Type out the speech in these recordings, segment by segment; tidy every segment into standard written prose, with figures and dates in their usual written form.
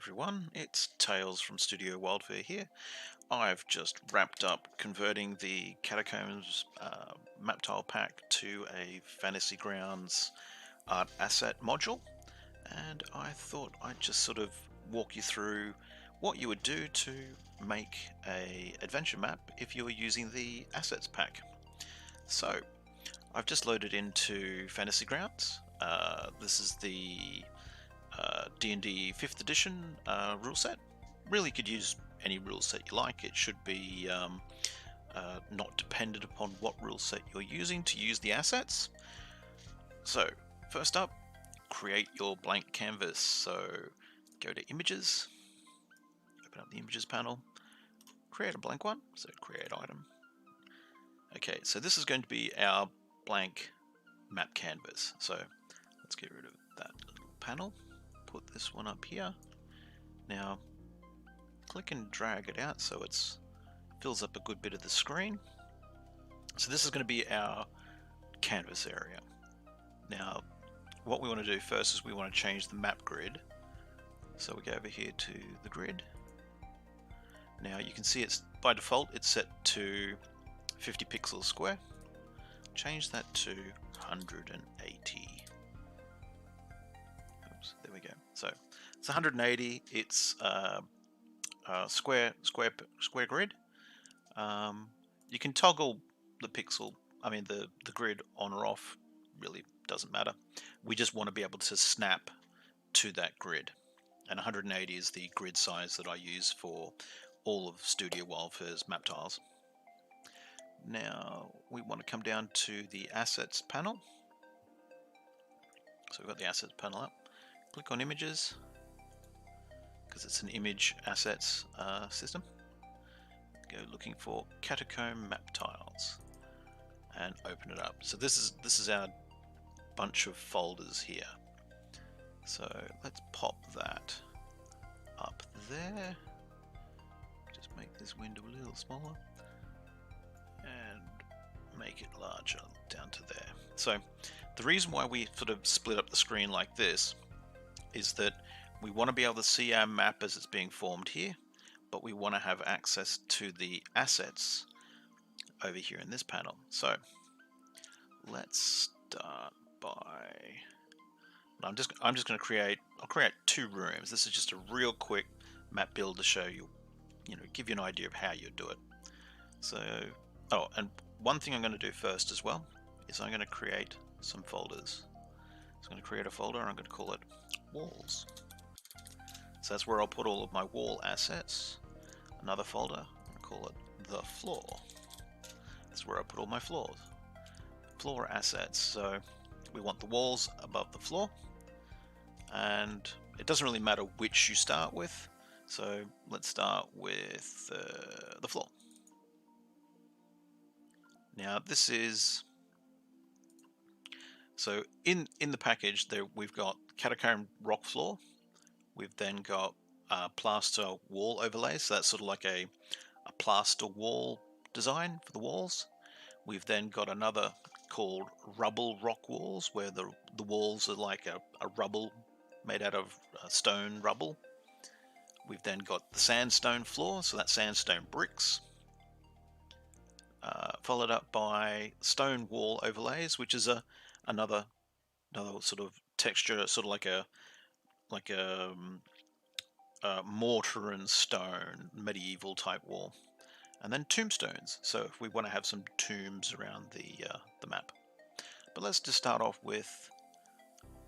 everyone, it's Tailz from Studio WyldFurr here. I've just wrapped up converting the Catacombs Map Tile pack to a Fantasy Grounds art asset module, and I thought I'd just sort of walk you through what you would do to make a adventure map if you were using the assets pack. So I've just loaded into Fantasy Grounds. This is the D&D 5th edition rule set. Really could use any rule set you like. It should be not dependent upon what rule set you're using to use the assets. So first up, create your blank canvas. So go to images, open up the images panel, create a blank one, so create item. Okay, so this is going to be our blank map canvas. So let's get rid of that little panel. Put this one up here. Now click and drag it out so it fills up a good bit of the screen. So this is going to be our canvas area. Now what we want to do first is we want to change the map grid. So we go over here to the grid. Now you can see it's by default it's set to 50 pixels square. Change that to 180. Oops, there we go. So it's 180. It's square grid. You can toggle the the grid on or off. Really doesn't matter. We just want to be able to snap to that grid, and 180 is the grid size that I use for all of Studio WyldFurr's map tiles. Now we want to come down to the assets panel. So we've got the assets panel up. Click on images, because it's an image assets system. Go looking for Catacomb Map Tiles and open it up. So this is our bunch of folders here. So let's pop that up there. Just make this window a little smaller and make it larger down to there. So the reason why we sort of split up the screen like this is that we want to be able to see our map as it's being formed here, but we want to have access to the assets over here in this panel. So let's start by, I'm just going to create, I'll create 2 rooms. This is just a real quick map build to show you, give you an idea of how you do it. So, oh, and one thing I'm going to do first as well is I'm going to create some folders. So I'm going to create a folder and I'm going to call it walls. So that's where I'll put all of my wall assets. Another folder, I'm going to call it the floor. That's where I put all my floors. Floor assets. So we want the walls above the floor, and it doesn't really matter which you start with. So let's start with the floor. Now this is, so in the package there we've got Catacomb rock floor. We've then got plaster wall overlays, so that's sort of like a plaster wall design for the walls. We've then got another called rubble rock walls, where the walls are like a rubble made out of stone rubble. We've then got the sandstone floor, so that's sandstone bricks. Followed up by stone wall overlays, which is another sort of texture, sort of like a mortar and stone medieval type wall. And then tombstones, so if we want to have some tombs around the map. But let's just start off with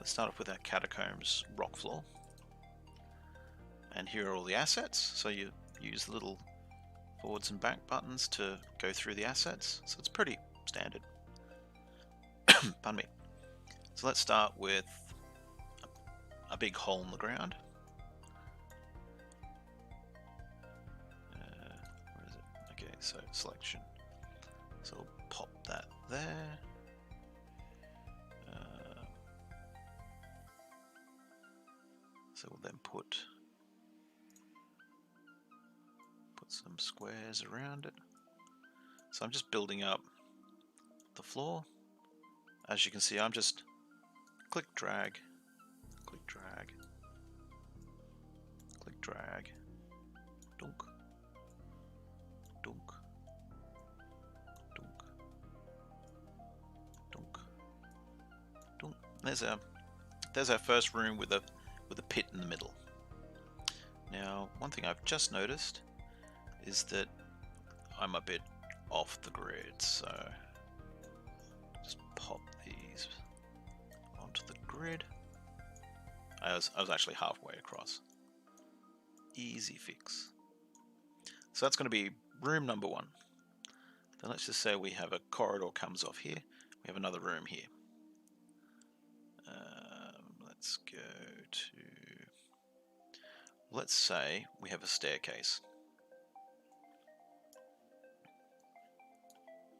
our Catacombs rock floor. And here are all the assets. So you use the little forwards and back buttons to go through the assets. So it's pretty standard. Pardon me. So let's start with a big hole in the ground. Where is it? Okay, so selection. So we'll pop that there. So we'll then put some squares around it. So I'm just building up the floor. As you can see, I'm just click, drag, click, drag, drag, dunk, dunk, dunk, dunk, dunk. There's our first room with a pit in the middle. Now, one thing I've just noticed is that I'm a bit off the grid, so just pop these onto the grid. I was actually halfway across. Easy fix. So that's going to be room number 1. Then let's just say we have a corridor comes off here. We have another room here. Let's go to... Let's say we have a staircase.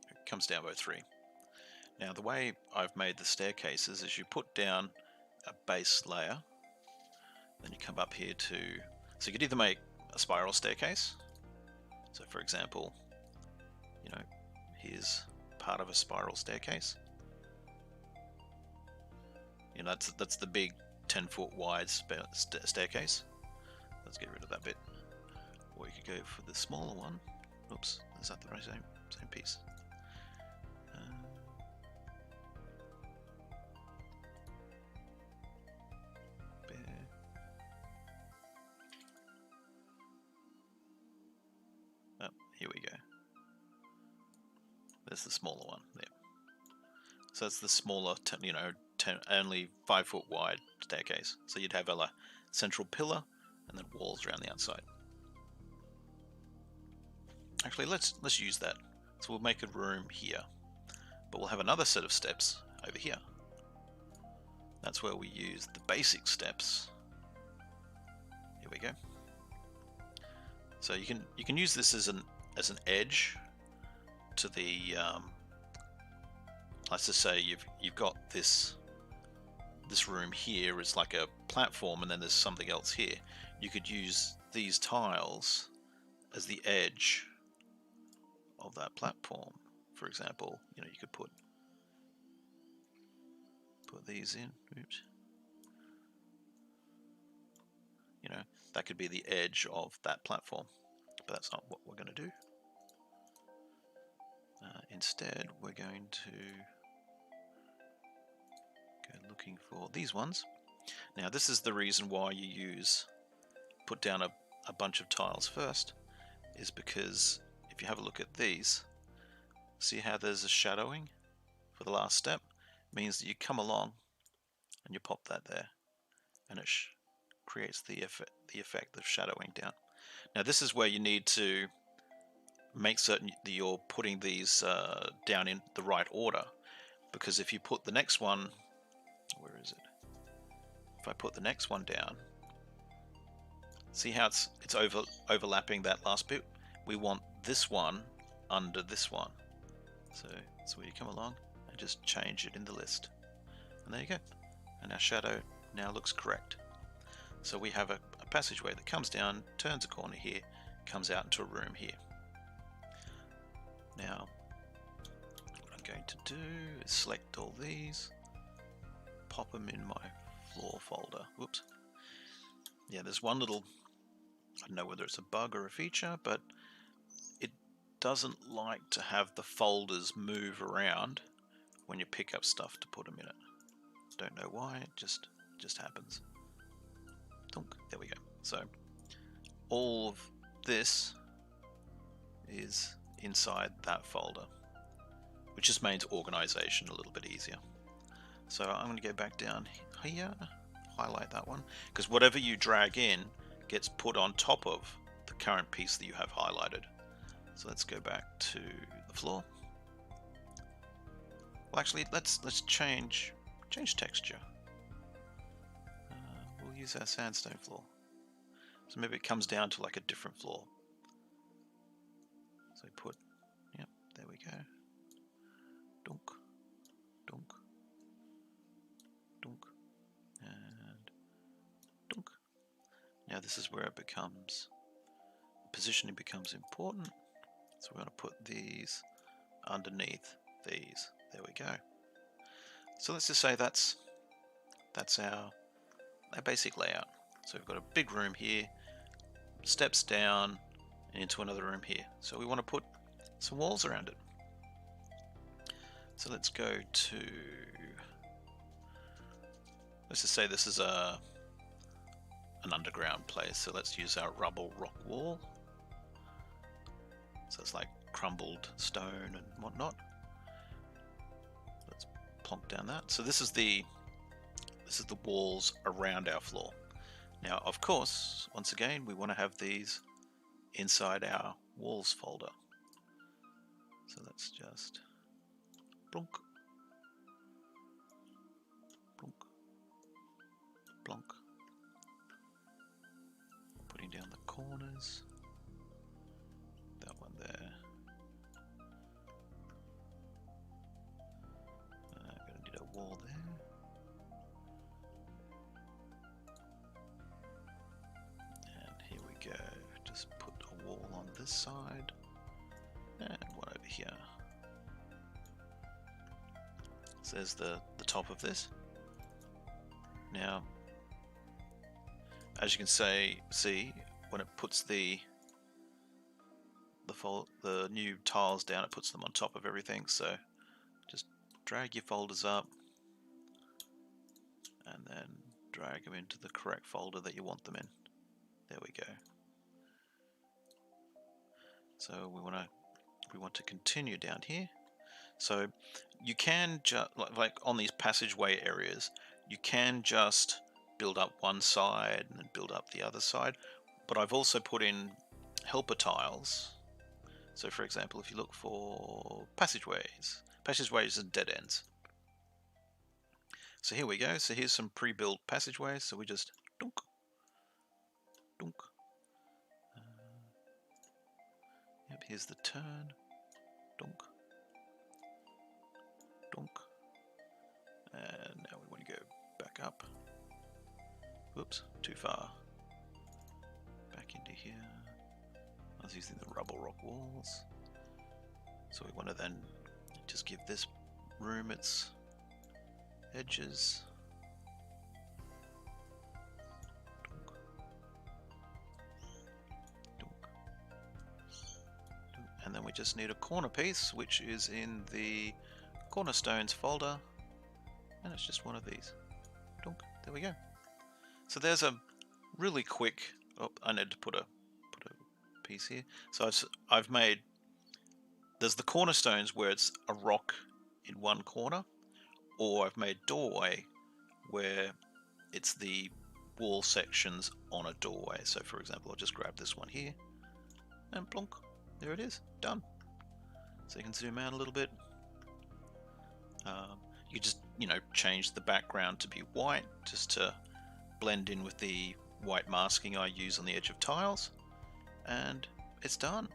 It comes down by 3. Now the way I've made the staircases is you put down a base layer, then you come up here to... So you could either make a spiral staircase. So for example, you know, here's part of a spiral staircase. You know, that's the big 10-foot wide staircase. Let's get rid of that bit. Or you could go for the smaller one. Oops, is that the right same piece? Oh, here we go. There's the smaller one there. So that's the smaller, only 5-foot wide staircase. So you'd have a central pillar and then walls around the outside. Actually, let's use that. So we'll make a room here, but we'll have another set of steps over here. That's where we use the basic steps. Here we go. So you can use this as an edge to the. Let's just say you've got this room here is like a platform, and then there's something else here. You could use these tiles as the edge of that platform. For example, you could put these in. Oops. That could be the edge of that platform, but that's not what we're going to do. Instead, we're going to go looking for these ones. Now, this is the reason why you put down a bunch of tiles first, is because if you have a look at these, see how there's a shadowing for the last step? It means that you come along and you pop that there, and it creates the effect of shadowing down. Now, this is where you need to make certain that you're putting these down in the right order, because if you put the next one, where is it? If I put the next one down, see how it's overlapping that last bit? We want this one under this one. So that's where you come along and just change it in the list. And there you go. And our shadow now looks correct. So we have a passageway that comes down, turns a corner here, comes out into a room here. Now, what I'm going to do is select all these, pop them in my floor folder. Whoops. Yeah, there's one little, I don't know whether it's a bug or a feature, but it doesn't like to have the folders move around when you pick up stuff to put them in it. Don't know why, it just happens. Thunk, there we go. So all of this is inside that folder, which just makes organization a little bit easier. So I'm going to go back down here, highlight that one, because whatever you drag in gets put on top of the current piece that you have highlighted. So let's go back to the floor. Well, actually, let's change texture. We'll use our sandstone floor. So maybe it comes down to like a different floor. So put, yep, there we go. Dunk, dunk, dunk, and dunk. Now this is where it becomes, positioning becomes important. So we're going to put these underneath these. There we go. So let's just say that's our basic layout. So we've got a big room here, steps down and into another room here. So we want to put some walls around it. So let's go to, let's just say this is an underground place. So let's use our rubble rock wall. So it's like crumbled stone and whatnot. Let's plonk down that. So this is the walls around our floor. Now, of course, once again, we want to have these inside our walls folder. So let's just plonk, plonk, plonk. Putting down the corners. That one there. Gonna need a wall there. And here we go. Just put a wall on this side and one over here. So there's the top of this. Now, as you can see, when it puts the new tiles down, it puts them on top of everything. So just drag your folders up and then drag them into the correct folder that you want them in. There we go. So we want to continue down here. So you can just, like on these passageway areas, you can just build up one side and then build up the other side. But I've also put in helper tiles. So for example, if you look for passageways and dead ends. So here we go. So here's some pre-built passageways. So we just dunk, dunk. Yep, here's the turn. Dunk, dunk. And now we want to go back up. Whoops, too far. Back into here. I was using the rubble rock walls. So we want to then just give this room its edges. Dunk. Dunk. Dunk. And then we just need a corner piece, which is in the cornerstones folder. And it's just one of these. Dunk. There we go. So there's a really quick. Oh, I need to put a piece here. So I've made. There's the cornerstones where it's a rock in one corner, or I've made doorway where it's the wall sections on a doorway. So for example, I'll just grab this one here and plonk. There it is. Done. So you can zoom out a little bit. You just change the background to be white just to blend in with the white masking I use on the edge of tiles, and it's done.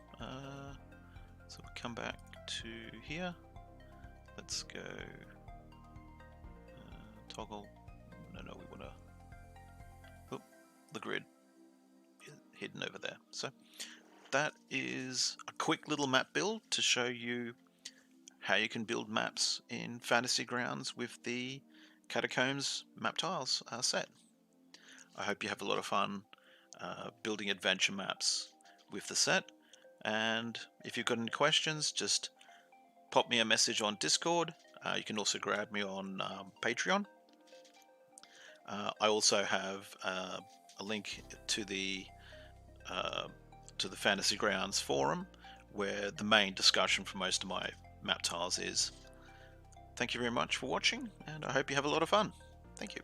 So we come back to here. Let's go toggle. No, we want to. Oh, the grid is hidden over there. So that is a quick little map build to show you how you can build maps in Fantasy Grounds with the Catacombs Map Tiles set. I hope you have a lot of fun building adventure maps with the set, and if you've got any questions, just pop me a message on Discord. You can also grab me on Patreon. I also have a link to the Fantasy Grounds forum, where the main discussion for most of my map tiles is. Thank you very much for watching, and I hope you have a lot of fun. Thank you.